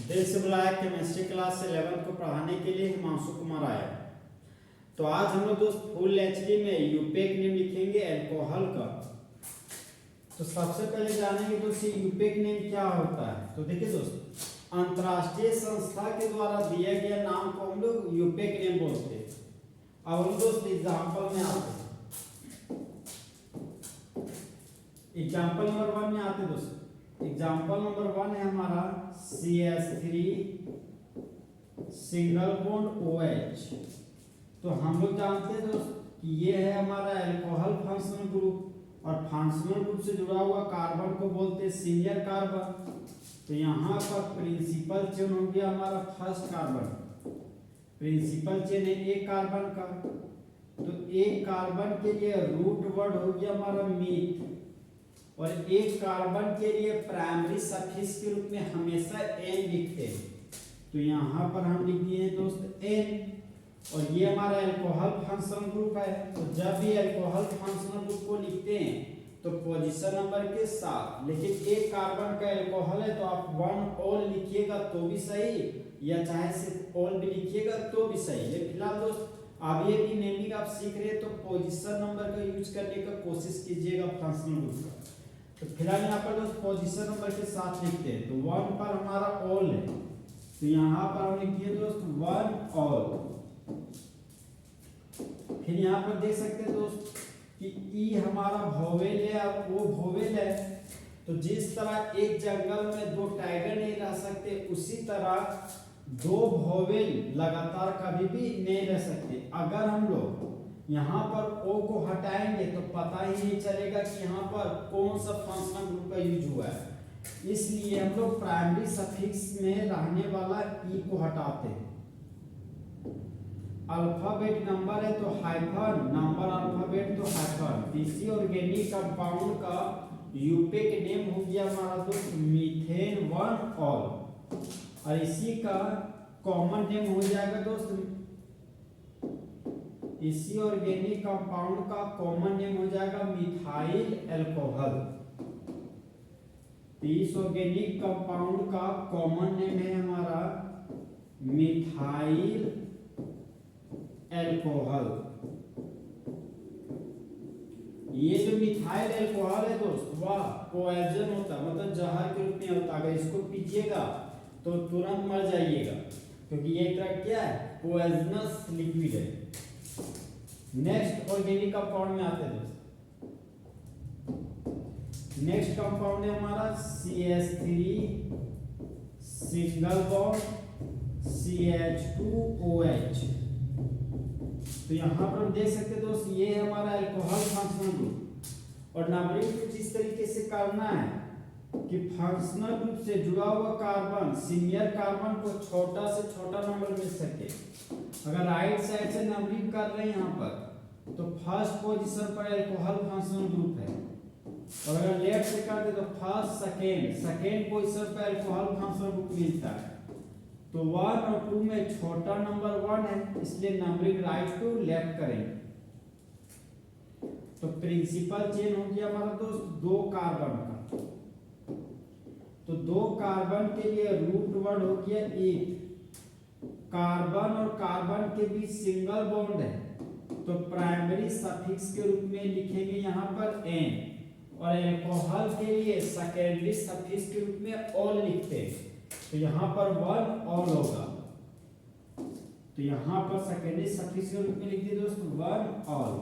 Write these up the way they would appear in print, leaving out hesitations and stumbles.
दिल से बुलाया केमिस्ट्री क्लास 11 को पढ़ाने के लिए हिमांशु कुमार आया। तो आज हम लोग दोस्त फुल एचडी में यूपेक नेम लिखेंगे अल्कोहल का। तो सबसे पहले जानेंगे दोस्त ये यूपेक नेम क्या होता है। तो देखिए दोस्त, अंतरराष्ट्रीय संस्था के द्वारा दिया गया नाम को हम लोग यूपेक नेम बोलते हैं। अब हम दोस्त एग्जाम्पल में आते हैं। एग्जाम्पल नंबर 1 में आते दोस्त। एग्जाम्पल नंबर 1 है हमारा CH3 सिंगल बॉन्ड OH। तो हम लोग जानते हैं दोस्त कि ये है हमारा अल्कोहल फंक्शनल ग्रुप और फंक्शनल ग्रुप से जुड़ा हुआ कार्बन को बोलते हैं सीनियर कार्बन। तो यहाँ पर प्रिंसिपल चेन हो गया हमारा फर्स्ट कार्बन। प्रिंसिपल चेन है एक कार्बन का, तो एक कार्बन के लिए रूट वर्ड हो गया हमारा मीथ, और एक कार्बन के लिए प्राइमरी सफिक्स के रूप में हमेशा N लिखते हैं। तो यहाँ पर हम लिख दिए हैं दोस्त N, और ये हमारा अल्कोहल फंक्शनल ग्रुप है। तो जब भी अल्कोहल फंक्शनल ग्रुप को लिखते हैं तो पोजीशन नंबर के साथ, लेकिन एक कार्बन का अल्कोहल है तो आप 1 ऑल लिखिएगा तो भी सही, या चाहे सिर्फ ऑल भी लिखिएगा तो भी सही। लेकिन फिलहाल दोस्त अब ये भी नेमिंग आप सीख रहे हैं तो पोजीशन नंबर का यूज करने का कोशिश कीजिएगा फंक्शनल ग्रुप का। तो फिलहाल यहाँ पर दोस्त पोजीशन नंबर के साथ लिखते हैं। तो 1 पर हमारा ऑल है, तो यहाँ पर हम लिखिए दोस्त 1 ऑल। फिर यहाँ पर देख सकते हैं दोस्त कि ई हमारा वोवेल है और वो वोवेल है। तो जिस तरह एक जंगल में 2 टाइगर नहीं रह सकते, उसी तरह 2 वोवेल लगातार कभी भी नहीं रह सकते। अगर हम लोग यहाँ पर ओ को हटाएंगे तो पता ही नहीं चलेगा कि यहाँ पर कौन सा फंक्शनल ग्रुप का यूज हुआ है। इसलिए हम लोग प्राइमरी सफिक्स में रहने वाला ई को हटाते हैं। अल्फाबेट नंबर है तो हाइफन, नंबर अल्फाबेट तो हाइफन। इसी ऑर्गेनिक कंपाउंड का यूपेक नेम हो गया हमारा दोस्त मीथेन 1 ऑल, और इसी का कॉमन नेम हो जाएगा दोस्त, इसी ऑर्गेनिक कंपाउंड का कॉमन नेम हो जाएगा मिथाइल अल्कोहल। इस ऑर्गेनिक कंपाउंड का कॉमन नेम है हमारा मिथाइल अल्कोहल। ये जो मिथाइल अल्कोहल है दोस्त, वह पॉइजन होता है, मतलब जहर के रूप में होता है। अगर इसको पीजिएगा तो तुरंत मर जाइएगा, क्योंकि ये एक तरह क्या है, पॉइजनस लिक्विड है। नेक्स्ट ऑर्गेनिक कंपाउंड में आते हैं दोस्त। नेक्स्ट कंपाउंड है हमारा CH3 सिंगल बॉन्ड CH2OH। तो यहाँ पर हम देख सकते हैं दोस्त, ये है हमारा अल्कोहल फंक्शनल ग्रुप। और नंबरिंग कुछ इस तरीके से करना है कि फंक्शनल ग्रुप से जुड़ा हुआ कार्बन, सीनियर कार्बन को छोटा से छोटा नंबर मिल सके। अगर राइट साइड से नंबरिंग कर रहे हैं यहाँ पर तो फर्स्ट पोजीशन पर अल्कोहल फंक्शनल ग्रुप है, और अगर लेफ्ट से कर दे तो फर्स्ट सेकेंड पोजीशन पर अल्कोहल फंक्शनल ग्रुप मिलता है। तो 1 और 2 में छोटा नंबर 1 है, इसलिए नंबरिंग राइट टू लेफ्ट करेंगे। तो प्रिंसिपल चेन हो गया हमारा दोस्त 2 कार्बन का। तो 2 कार्बन के लिए रूट वर्ड हो गया एक। कार्बन और कार्बन के बीच सिंगल बॉन्ड है, तो प्राइमरी सफिक्स के रूप में लिखेंगे यहाँ पर N, और अल्कोहल के लिए सेकेंडरी सफिक्स के रूप में ऑल लिखते हैं। तो यहाँ पर 1 ऑल होगा, तो यहाँ पर सेकेंडरी सफिक्स के रूप में लिख दिए दोस्त 1 ऑल।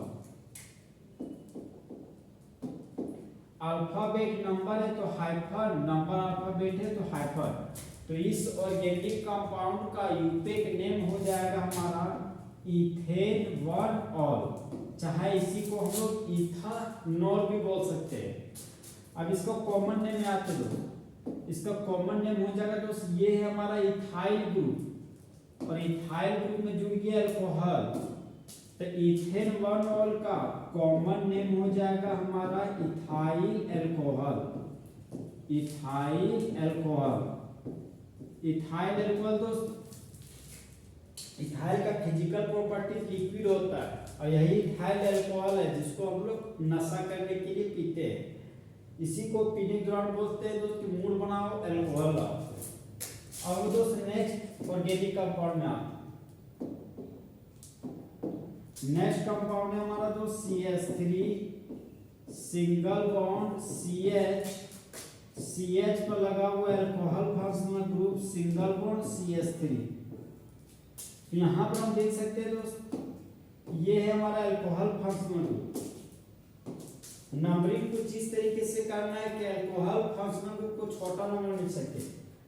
अल्फाबेट नंबर है तो हाइफन, नंबर अल्फाबेट है तो हाइफन। तो इस ऑर्गेनिक कंपाउंड का यूपेक नेम हो जाएगा हमारा इथेन 1 ऑल, चाहे इसी को हम लोग इथानॉल भी बोल सकते हैं। अब इसका कॉमन नेम आते दो, इसका कॉमन नेम हो जाएगा दोस्त, ये है हमारा इथाइल ग्रुप, और इथाइल ग्रुप में जुड़ गया अल्कोहल। तो इथेन 1 ऑल का कॉमन नेम हो जाएगा हमारा ethyl alcohol. Ethyl alcohol, ethyl alcohol दोस्त, इथाइल का फिजिकल प्रॉपर्टी लिक्विड होता है, और यही इथाइल अल्कोहल है जिसको हम लोग नशा करने के लिए पीते हैं। इसी को पीने के दौरान बोलते हैं दोस्त कि मूड बनाओ अल्कोहल लाओ। अब दोस्त नेक्स्ट ऑर्गेनिक कंपाउंड में आता नेक्स्ट कंपाउंड है हमारा दोस्त CH3 सिंगल बॉन्ड CH पर लगा हुआ alcohol functional group single bond CH3। तो यहाँ पर हम देख सकते हैं दोस्त ये है हमारा अल्कोहल फंक्शनल ग्रुप। नंबरिंग कुछ इस तरीके से करना है कि अल्कोहल फंक्शनल ग्रुप को छोटा नंबर मिल सके।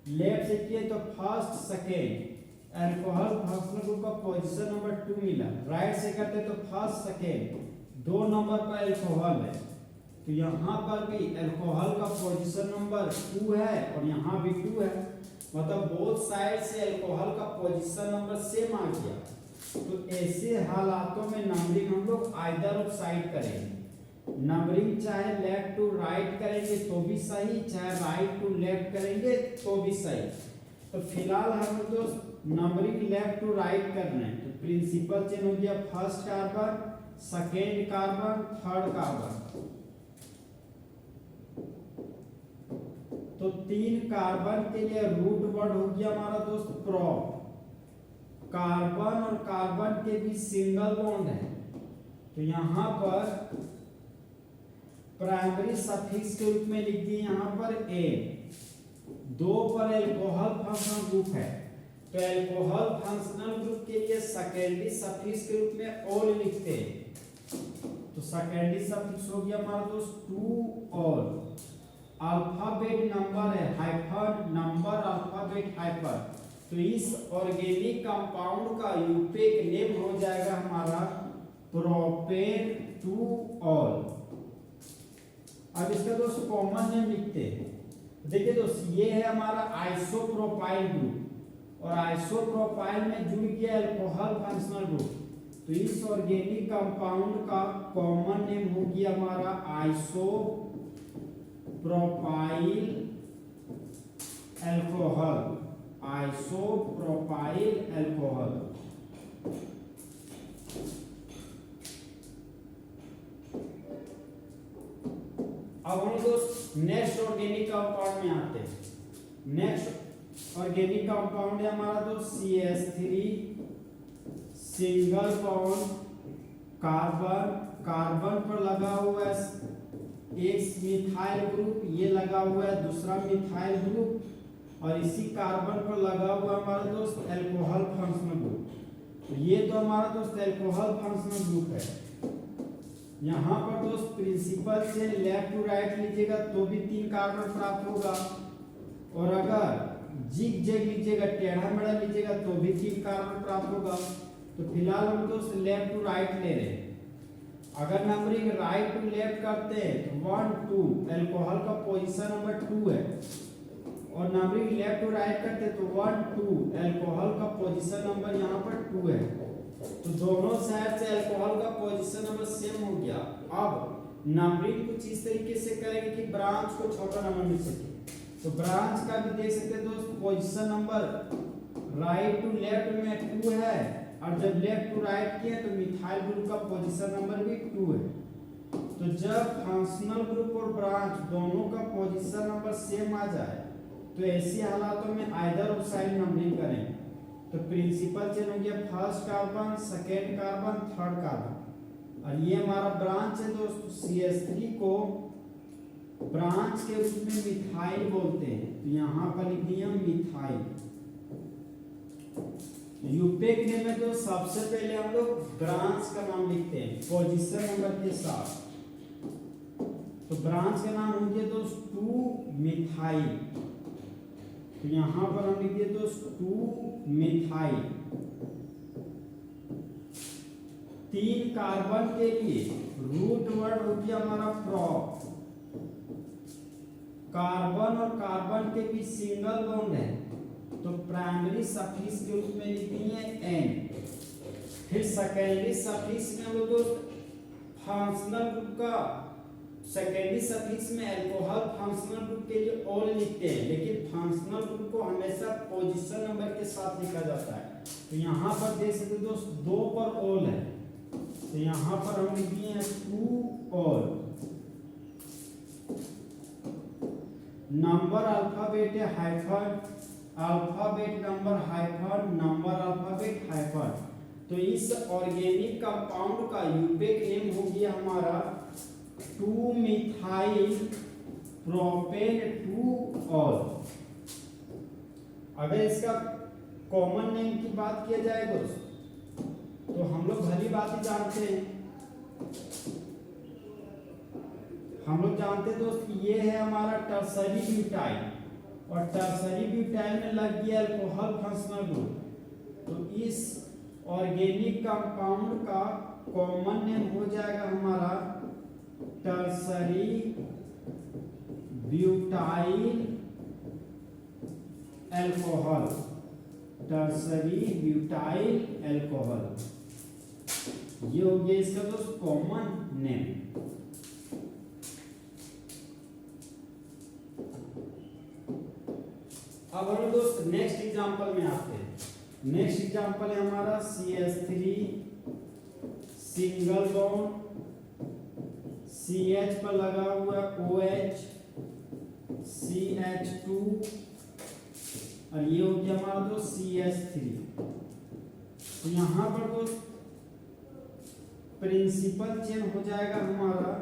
लेफ्ट से किए तो first second alcohol functional group का पोजीशन नंबर 2 मिला। राइट से करते तो फर्स्ट सेकेंड 2 नंबर पर अल्कोहल है, तो यहाँ पर भी अल्कोहल का पोजीशन नंबर 2 है और यहाँ भी 2 है, मतलब बोथ साइड से अल्कोहल का पोजीशन नंबर सेम आ गया। तो ऐसे हालातों में नंबरिंग हम लोग आइदर ऑफ साइड करेंगे। नंबरिंग चाहे लेफ्ट टू राइट करेंगे तो भी सही, चाहे राइट टू लेफ्ट करेंगे तो भी सही। तो फिलहाल हम दोस्त नंबरिंग लेफ्ट टू राइट करना है। तो प्रिंसिपल चेन हो गया first carbon, second carbon, third carbon. तो 3 कार्बन के लिए रूट वर्ड हो गया हमारा दोस्त प्रोप। कार्बन और कार्बन के बीच सिंगल बॉन्ड है, तो यहां पर प्राइमरी सफिक्स के रूप में लिख दिए यहाँ पर ए। 2 पर अल्कोहल फंक्शनल ग्रुप है, तो अल्कोहल फंक्शनल ग्रुप के लिए सेकेंडरी सफिक्स के रूप में ऑल लिखते हैं। तो सेकेंडरी सफिक्स हो गया हमारा दोस्त 2 ऑल। अल्फाबेट नंबर है, हाइफन नंबर अल्फाबेट हाइफन। तो इस ऑर्गेनिक कंपाउंड का यूपेक नेम हो जाएगा हमारा प्रोपेन 2 ऑल। अब इसका दोस्त कॉमन नेम लिखते हैं। देखिए दोस्त ये है हमारा आइसोप्रोपाइल ग्रुप और आइसोप्रोपाइल में जुड़ गया अल्कोहल फंक्शनल ग्रुप। तो इस ऑर्गेनिक कंपाउंड का कॉमन नेम हो गया हमारा आइसोप्रोपाइल अल्कोहल। Isopropyl alcohol. अब हम दोस्त नेक्स्ट ऑर्गेनिक कंपाउंड में आते हैं। नेक्स्ट ऑर्गेनिक कंपाउंड है हमारा दोस्त CH3 single bond carbon. Carbon पर लगा हुआ है एक मिथाइल ग्रुप, ये लगा हुआ है दूसरा मिथाइल ग्रुप, और इसी कार्बन पर लगा हुआ हमारा दोस्त अल्कोहल फंक्शनल ग्रुप। तो ये तो हमारा दोस्त अल्कोहल फंक्शनल ग्रुप है। यहाँ पर दोस्त प्रिंसिपल से लेफ्ट टू राइट लीजिएगा तो भी 3 कार्बन प्राप्त होगा, और अगर जिग जैग लीजिएगा टेढ़ा मेढ़ा लीजिएगा तो भी 3 कार्बन प्राप्त होगा। तो फिलहाल हम दोस्त लेफ्ट टू राइट ले रहे हैं। अगर नंबरिंग राइट टू लेफ्ट करते हैं तो 1 2 अल्कोहल का पोजीशन नंबर 2 है, और नंबरिंग लेफ्ट टू राइट करते हैं तो 1 2 अल्कोहल का पोजीशन नंबर यहाँ पर 2 है। तो दोनों साइड से अल्कोहल का पोजीशन नंबर सेम हो गया। अब नंबरिंग कुछ इस तरीके से करेंगे कि ब्रांच को छोटा नंबर मिल सके। तो ब्रांच का भी देख सकते हैं दोस्त position number right to left में 2 है, और जब लेफ्ट टू राइट किए तो मिथाइल ग्रुप का पोजीशन नंबर भी 2 है। तो जब फंक्शनल ग्रुप और ब्रांच दोनों का पोजीशन नंबर सेम आ जाए तो ऐसे हालातों में आइदर ऑफ साइड नंबरिंग करें। तो प्रिंसिपल चेन हो गया first carbon, second carbon, third carbon, और ये हमारा ब्रांच है दोस्त। CH3 को ब्रांच के रूप में मिथाइल बोलते हैं, तो यहाँ पर लिख दिया मिथाइल। यूपेक नेम में तो सबसे पहले हम लोग ब्रांच का नाम लिखते हैं पोजीशन नंबर के साथ। तो ब्रांच का नाम हो गया दोस्त 2 मिथाइल। तो यहाँ पर हम लिख दिए दोस्त 2 मिथाइल। 3 कार्बन के लिए रूट वर्ड हो गया हमारा प्रोप। कार्बन और कार्बन के बीच सिंगल बॉन्ड है, तो प्राइमरी सफिक्स के रूप में लिख दिए N। फिर सेकेंडरी सफिक्स में हम लोग फंक्शनल ग्रुप का सेकेंडरी सफिक्स में अल्कोहल फंक्शनल ग्रुप के लिए ऑल लिखते हैं, लेकिन फंक्शनल ग्रुप को हमेशा पोजीशन नंबर के साथ लिखा जाता है। तो यहाँ पर देख सकते दोस्त 2 पर ऑल है, तो यहाँ पर हम लिख दिए हैं 2 ऑल। नंबर अल्फाबेट है hyphen, alphabet number hyphen number alphabet hyphen. तो इस ऑर्गेनिक कंपाउंड का यूपेक नेम हो गया हमारा 2 मिथाइल प्रोपेन 2 ऑल। अगर इसका कॉमन नेम की बात किया जाए दोस्त तो हम लोग भली बात ही जानते हैं, हम लोग जानते हैं दोस्त कि ये है हमारा टर्सरी ब्यूटाइल, और टर्सरी ब्यूटाइल में लग गया अल्कोहल फंक्शनल ग्रुप। तो इस ऑर्गेनिक कंपाउंड का कॉमन नेम हो जाएगा हमारा tertiary butyl alcohol, tertiary butyl alcohol, ये हो गया इसका दोस्त कॉमन नेम। अब हम दोस्त नेक्स्ट एग्जांपल में आते हैं। नेक्स्ट एग्जांपल है हमारा CH3 सिंगल बॉन्ड CH पर लगा हुआ OH CH2 और ये हो गया हमारा दोस्त CH3। तो यहाँ पर दोस्त प्रिंसिपल चेन हो जाएगा हमारा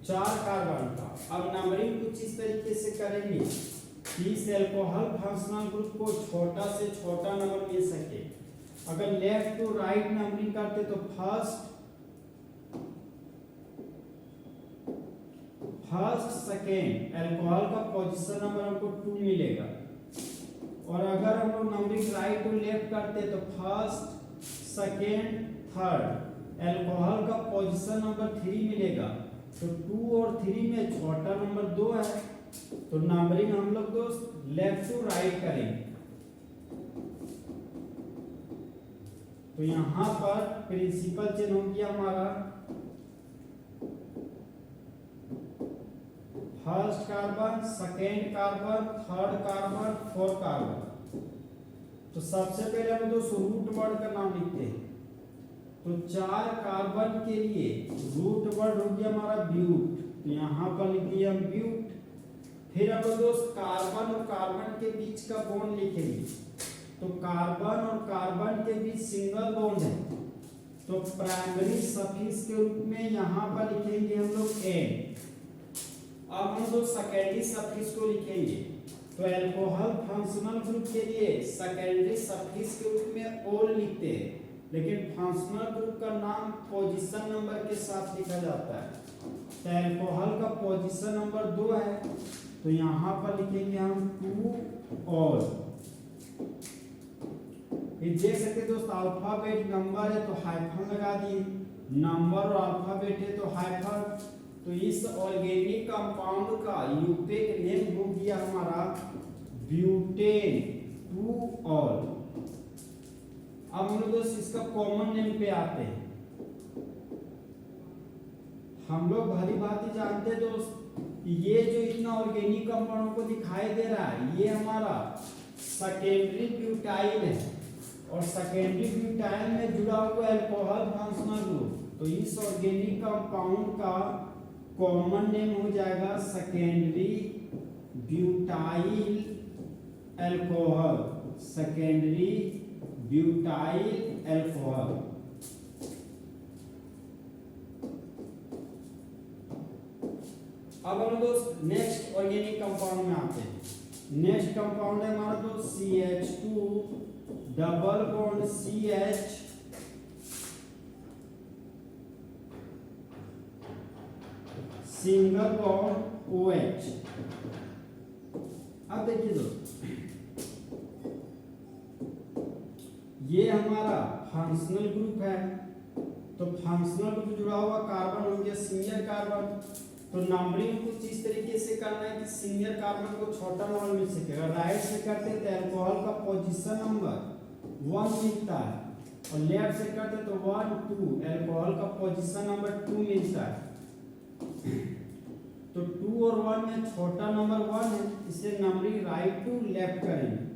4 कार्बन का। अब नंबरिंग कुछ इस तरीके से करेंगे कि इस अल्कोहल फंक्शनल ग्रुप को छोटा से छोटा नंबर मिल सके। अगर लेफ्ट टू राइट नंबरिंग करते तो फर्स्ट सेकेंड अल्कोहल का पोजीशन नंबर हमको 2 मिलेगा, और अगर हम लोग नंबरिंग राइट टू लेफ्ट करते तो फर्स्ट सेकेंड थर्ड अल्कोहल का पोजीशन नंबर 3 मिलेगा। तो 2 और 3 में छोटा नंबर 2 है, तो नंबरिंग हम लोग दोस्त लेफ्ट टू राइट करेंगे। तो यहां पर प्रिंसिपल चेन हो गया हमारा first carbon second carbon third carbon fourth carbon. तो सबसे पहले हम दोस्त रूट वर्ड का नाम लिखते हैं। तो 4 कार्बन के लिए रूट वर्ड हो गया हमारा ब्यूट, तो यहाँ पर लिख दिया हम ब्यूट। फिर अब दोस्त कार्बन और कार्बन के बीच का बॉन्ड लिखेंगे। तो कार्बन और कार्बन के बीच सिंगल बॉन्ड है, तो प्राइमरी सफिक्स के रूप में यहाँ पर लिखेंगे हम लोग एन। अब हम दोस्त सेकेंडरी सफिक्स को लिखेंगे। तो अल्कोहल फंक्शनल ग्रुप के लिए सेकेंडरी सफिक्स के रूप में ओल लिखते हैं, लेकिन फंक्शनल ग्रुप का नाम पोजीशन नंबर के साथ लिखा जाता है। तो अल्कोहल का पोजीशन नंबर 2 है, तो यहाँ पर लिखेंगे हम 2 ऑल। ये देख सकते दोस्त अल्फाबेट नंबर है तो हाइफन लगा दिए, नंबर और अल्फाबेट है तो हाइफन। तो इस ऑर्गेनिक कंपाउंड का यूपेक नेम हो गया हमारा ब्यूटेन 2 ऑल। अब हम लोग दोस्त इसका कॉमन नेम पे आते हैं। हम लोग भली बात ही जानते हैं दोस्त, ये जो इतना ऑर्गेनिक कंपाउंड को दिखाई दे रहा है ये हमारा सेकेंडरी ब्यूटाइल है, और सेकेंडरी ब्यूटाइल में जुड़ा हुआ अल्कोहल फंक्शनल ग्रुप। तो इस ऑर्गेनिक कंपाउंड का कॉमन नेम हो जाएगा secondary butyl alcohol, secondary butyl alcohol. अब हम दोस्त नेक्स्ट ऑर्गेनिक कंपाउंड में आते हैं। नेक्स्ट कंपाउंड है हमारा दोस्त CH2 double bond CH single bond OH। अब देखिए दोस्त ये हमारा फंक्शनल ग्रुप है, तो फंक्शनल ग्रुप जुड़ा हुआ कार्बन हो गया सिंगल कार्बन। तो नंबरिंग कुछ इस तरीके से करना है कि सिंगल कार्बन को छोटा नंबर मिल सके। अगर राइट से करते तो अल्कोहल का पोजीशन नंबर 1 मिलता है, और लेफ्ट से करते तो 1 2 अल्कोहल का पोजीशन नंबर 2 मिलता है। तो 2 और 1 में छोटा नंबर 1 है, इसलिए नंबरिंग राइट टू लेफ्ट करेंगे।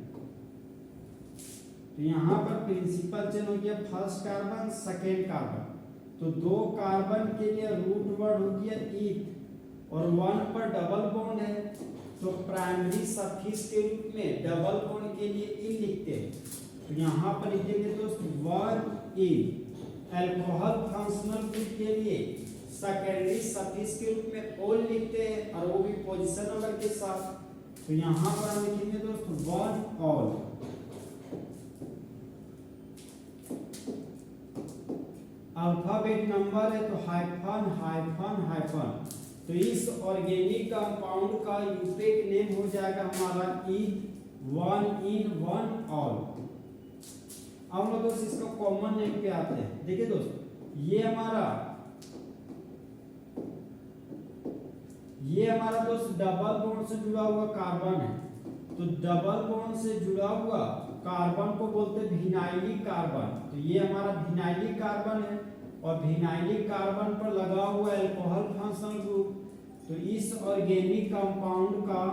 तो यहाँ पर प्रिंसिपल चेन हो गया फर्स्ट कार्बन सेकेंड कार्बन। तो 2 कार्बन के लिए रूट वर्ड हो गया ईथ, और 1 पर डबल बॉन्ड है, तो प्राइमरी सफिक्स के रूप में डबल बॉन्ड के लिए इन लिखते हैं। तो यहाँ पर लिखेंगे दोस्त 1 इन। अल्कोहल फंक्शनल ग्रुप के लिए सेकेंडरी सफिक्स के रूप में ऑल लिखते हैं, और वो भी पोजीशन नंबर के साथ। तो यहाँ पर हम लिखेंगे दोस्त 1 ऑल। अल्फाबेट नंबर है तो हाइफन हाइफन हाइफन। तो इस ऑर्गेनिक कंपाउंड का यूपेक नेम हो जाएगा हमारा ईथ 1 इन 1 ऑल। अब लोग दोस्त इसका कॉमन नेम पे आते हैं। देखिए दोस्त, ये हमारा दोस्त डबल बॉन्ड से जुड़ा हुआ कार्बन है। तो डबल बॉन्ड से जुड़ा हुआ कार्बन को बोलते हैं विनाइलिक कार्बन। तो ये हमारा विनाइलिक कार्बन है, और विनाइलिक कार्बन पर लगा हुआ अल्कोहल फंक्शनल ग्रुप। तो इस ऑर्गेनिक कंपाउंड का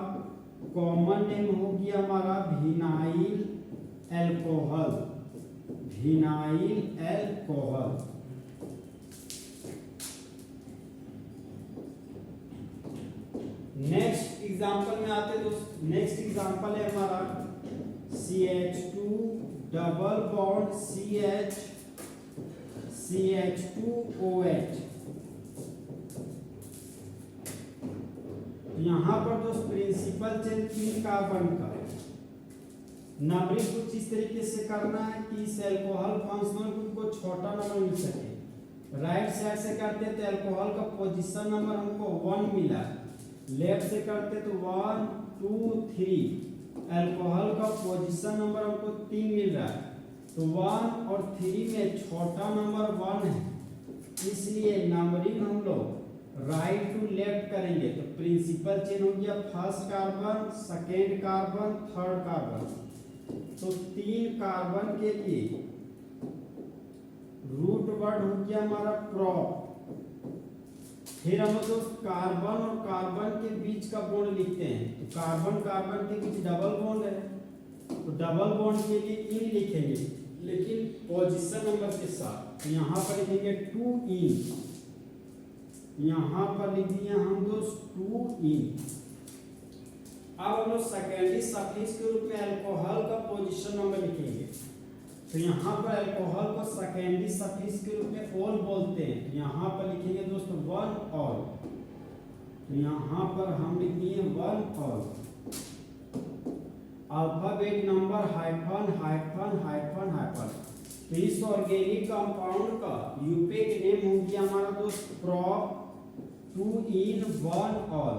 कॉमन नेम हो गया हमारा vinyl alcohol. Vinyl alcohol. Next example में आते हैं दोस्त। नेक्स्ट एग्जांपल है हमारा CH2 डबल बॉन्ड CH2OH। यहाँ पर दोस्त प्रिंसिपल चेन 3 कार्बन का नंबरिंग कुछ इस तरीके से करना है कि इस अल्कोहल फंक्शनल ग्रुप को छोटा नंबर मिल सके। राइट साइड से करते तो अल्कोहल का पोजीशन नंबर हमको 1 मिला, लेफ्ट से करते तो 1 2 3। अल्कोहल का पोजीशन नंबर हमको 3 मिल रहा है। तो 1 और 3 में छोटा नंबर 1 है, इसलिए नंबरिंग हम लोग राइट टू लेफ्ट करेंगे। तो प्रिंसिपल चेन हो गया first carbon, second carbon, third carbon. तो 3 कार्बन के लिए रूट वर्ड हो गया हमारा प्रॉप। फिर हम लोग कार्बन और कार्बन के बीच का बॉन्ड लिखते हैं। तो कार्बन कार्बन के बीच डबल बॉन्ड है, तो डबल बॉन्ड के लिए इन लिखेंगे, लेकिन पोजीशन नंबर के साथ। तो यहाँ पर लिखेंगे 2 इन। यहाँ पर लिख दिया हम दोस्त 2 इन। अब हम लोग सेकेंडरी सफिक्स के रूप में अल्कोहल का पोजीशन नंबर लिखेंगे। तो यहाँ पर अल्कोहल को सेकेंडरी सफिक्स के रूप में ऑल बोलते हैं। तो यहाँ पर लिखेंगे दोस्तों 1 ऑल। तो यहाँ पर हम लिख दिए 1 all. Alphabet number hyphen hyphen hyphen hyphen. तो इस ऑर्गेनिक कंपाउंड का यूपेक नेम हो गया हमारा दोस्त प्रॉप 2 इन 1 ऑल।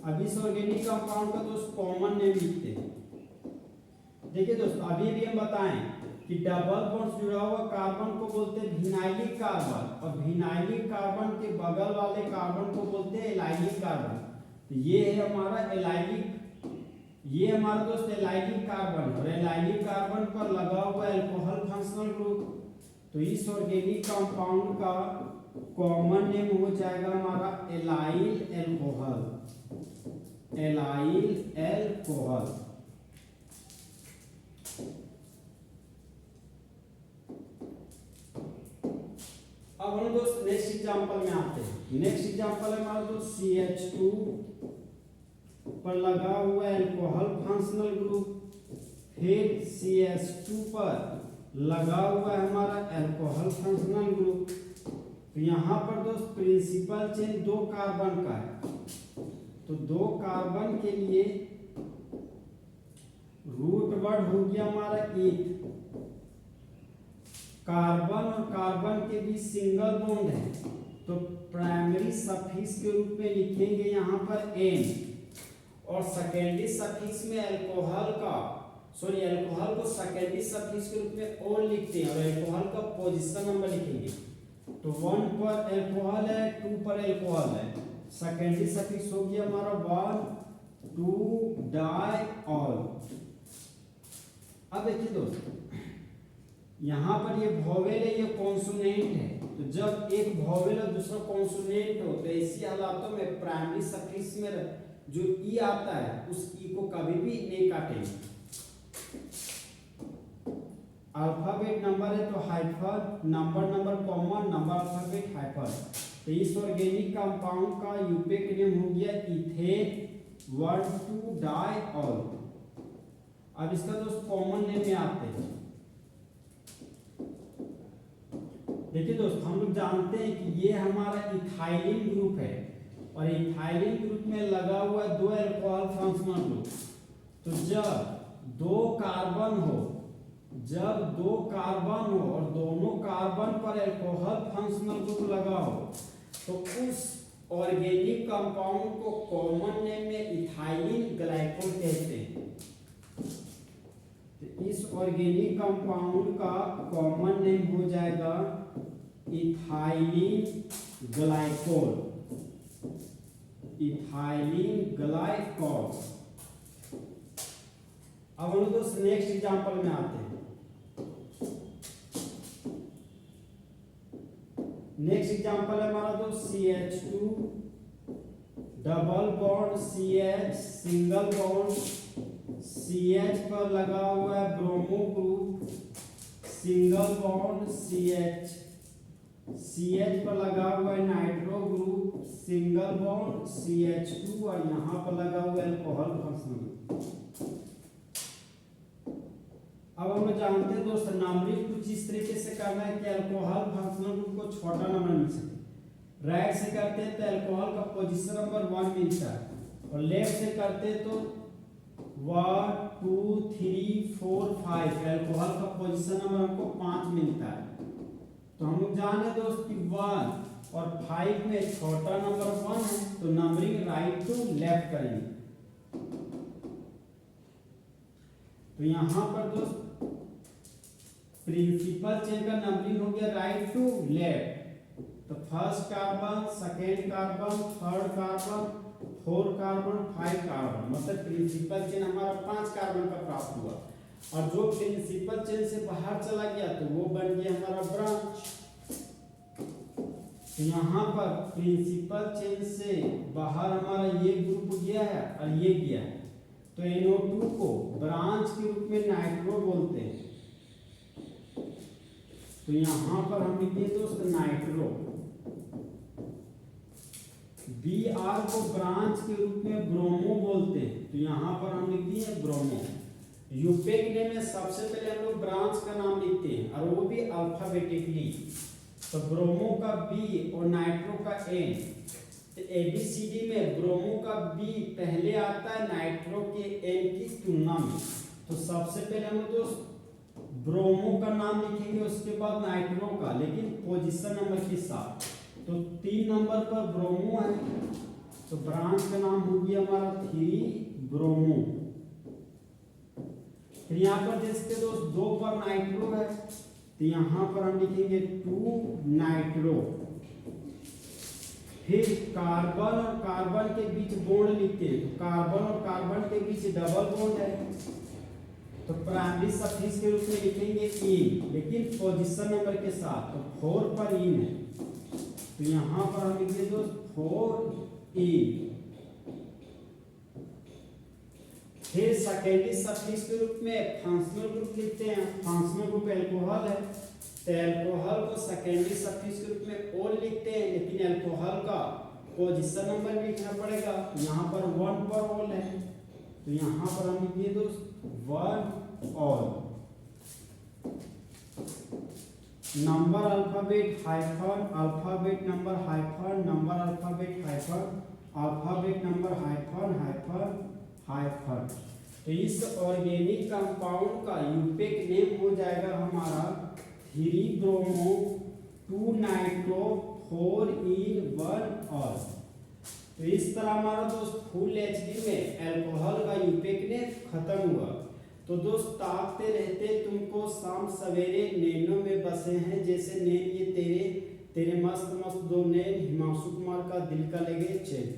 अब इस ऑर्गेनिक कंपाउंड का दोस्त कॉमन नेम लिखते हैं। देखिए दोस्त, अभी भी हम बताएं कि डबल बॉन्ड से जुड़ा हुआ कार्बन को बोलते हैं विनाइलिक कार्बन, और विनाइलिक कार्बन के बगल वाले कार्बन को बोलते हैं एलाइलिक कार्बन। तो ये है हमारा एलाइलिक, ये हमारा दोस्त एलाइलिक कार्बन, और एलाइलिक कार्बन पर लगा हुआ अल्कोहल फंक्शनल ग्रुप। तो इस ऑर्गेनिक कंपाउंड का कॉमन नेम हो जाएगा हमारा एलाइल अल्कोहल। Allyl alcohol. अब हम दोस्त नेक्स्ट एग्जांपल में आते हैं। नेक्स्ट एग्जांपल है हमारा दोस्त CH2 पर लगा हुआ अल्कोहल फंक्शनल ग्रुप, फिर CH2 पर लगा हुआ है हमारा अल्कोहल फंक्शनल ग्रुप। तो यहाँ पर दोस्त प्रिंसिपल चेन 2 कार्बन का है। तो 2 कार्बन के लिए रूट वर्ड हो गया हमारा ईथ। कार्बन और कार्बन के बीच सिंगल बॉन्ड है, तो प्राइमरी सफिक्स के रूप में लिखेंगे यहाँ पर N, और सेकेंडरी सफिक्स में अल्कोहल को सेकेंडरी सफिक्स के रूप में O लिखते हैं, और अल्कोहल का पोजीशन नंबर लिखेंगे। तो 1 पर अल्कोहल है, 2 पर अल्कोहल है। सेकेंडरी सफिक्स हो गया हमारा 1 2 डाई ऑल। अब देखिए दोस्त, यहाँ पर ये वोवेल है, ये कॉन्सोनेंट है। तो जब एक वोवेल और दूसरा कॉन्सोनेंट हो, तो ऐसी हालातों में प्राइमरी सफिक्स में जो ई आता है उस ई को कभी भी नहीं काटेंगे। अल्फाबेट नंबर है तो hyphen, number common, number alphabet hyphen. तो इस ऑर्गेनिक कंपाउंड का यूपेक नेम हो गया इथेन 1,2 डाइऑल। अब इसका दोस्त कॉमन नेम में आते हैं। देखिए दोस्त, हम लोग जानते हैं कि ये हमारा इथाइलिन ग्रुप है और इथाइलिन ग्रुप में लगा हुआ है 2 अल्कोहल फंक्शनल ग्रुप। तो जब दो कार्बन हो और दोनों कार्बन पर अल्कोहल फंक्शनल ग्रुप लगा हो तो उस ऑर्गेनिक कंपाउंड को कॉमन नेम में इथाइलिन ग्लाइकोल कहते हैं। तो इस ऑर्गेनिक कंपाउंड का कॉमन नेम हो जाएगा इथाइलिन ग्लाइकोल। Ethylene glycol. अब हम लोग नेक्स्ट एग्जांपल में आते हैं। नेक्स्ट एग्जांपल है हमारा दोस्त CH2 double bond CH single bond CH पर लगा हुआ है bromo group, single bond CH पर लगा हुआ है nitro group, single bond CH2 और यहाँ पर लगा हुआ है अल्कोहल फंक्शनल ग्रुप। अब हम लोग जानते हैं दोस्त नंबरिंग कुछ इस तरीके से करना है कि अल्कोहल फंक्शनल ग्रुप को छोटा नंबर मिल सके। राइट से करते हैं तो अल्कोहल का पोजीशन नंबर 1 मिलता है और लेफ्ट से करते हैं तो 1 2 3 4 5 अल्कोहल का पोजीशन नंबर हमको 5 मिलता है। तो हम लोग जाने दोस्त कि 1 और 5 में छोटा नंबर 1 है तो नंबरिंग राइट टू लेफ्ट करेंगे। तो यहाँ पर दोस्त प्रिंसिपल चेन का नंबरिंग हो गया राइट टू लेफ्ट। तो first carbon, second carbon, third carbon, 4 carbon, 5 carbon, मतलब प्रिंसिपल चेन हमारा 5 कार्बन का प्राप्त हुआ। और जो प्रिंसिपल चेन से बाहर चला गया तो वो बन गया हमारा ब्रांच। तो यहाँ पर प्रिंसिपल चेन से बाहर हमारा ये ग्रुप गया है और ये गया है तो NO2 को ब्रांच के रूप में नाइट्रो बोलते हैं। तो यहाँ पर हम लिखिए दोस्त नाइट्रो। Br को ब्रांच के रूप में ब्रोमो बोलते हैं तो यहाँ पर हम लिख दिए ब्रोमो। यूपेक नेम में सबसे पहले हम लोग ब्रांच का नाम लिखते हैं और वो भी अल्फाबेटिकली। तो ब्रोमो का B और नाइट्रो का N। तो ABCD में ब्रोमो का B पहले आता है नाइट्रो के N की तुलना में। तो सबसे पहले हम दोस्त ब्रोमो का नाम लिखेंगे उसके बाद नाइट्रो का, लेकिन पोजीशन नंबर के साथ। तो 3 नंबर पर ब्रोमो है तो ब्रांच का नाम हो गया हमारा 3 ब्रोमो। फिर यहाँ पर देखते दोस्त 2 पर नाइट्रो है तो यहाँ पर हम लिखेंगे 2 नाइट्रो। फिर कार्बन और कार्बन के बीच बॉन्ड लिखते हैं तो कार्बन और कार्बन के बीच डबल बॉन्ड है तो प्राइमरी सफिक्स के रूप में लिखेंगे इन, लेकिन पोजीशन नंबर के साथ। तो 4 पर इन है तो यहाँ पर हम लिखिए दोस्त 4 इन। फिर सेकेंडरी सफिक्स के रूप में फंक्शनल ग्रुप लिखते हैं। फंक्शनल ग्रुप अल्कोहल है तो अल्कोहल को सेकेंडरी सफिक्स के रूप में ओल लिखते हैं, लेकिन अल्कोहल का पोजीशन नंबर भी लिखना पड़ेगा। यहाँ पर 1 पर ओल है तो यहाँ पर हम लिखिए दोस्त 1 all. Number alphabet hyphen, alphabet number hyphen, number alphabet hyphen, alphabet number hyphen hyphen hyphen. तो इस ऑर्गेनिक कंपाउंड का यूपेक नेम हो जाएगा हमारा 3 ब्रोमो 2 नाइट्रो 4 इन 1 ऑल। तो इस तरह हमारा दोस्त फुल HD में अल्कोहल का यूपेक नेम खत्म हुआ। तो दोस्त ताकते रहते तुमको शाम सवेरे नैनों में बसे हैं, जैसे नैन ये तेरे मस्त मस्त 2 नैन हिमांशु कुमार का दिल का लगे चैन।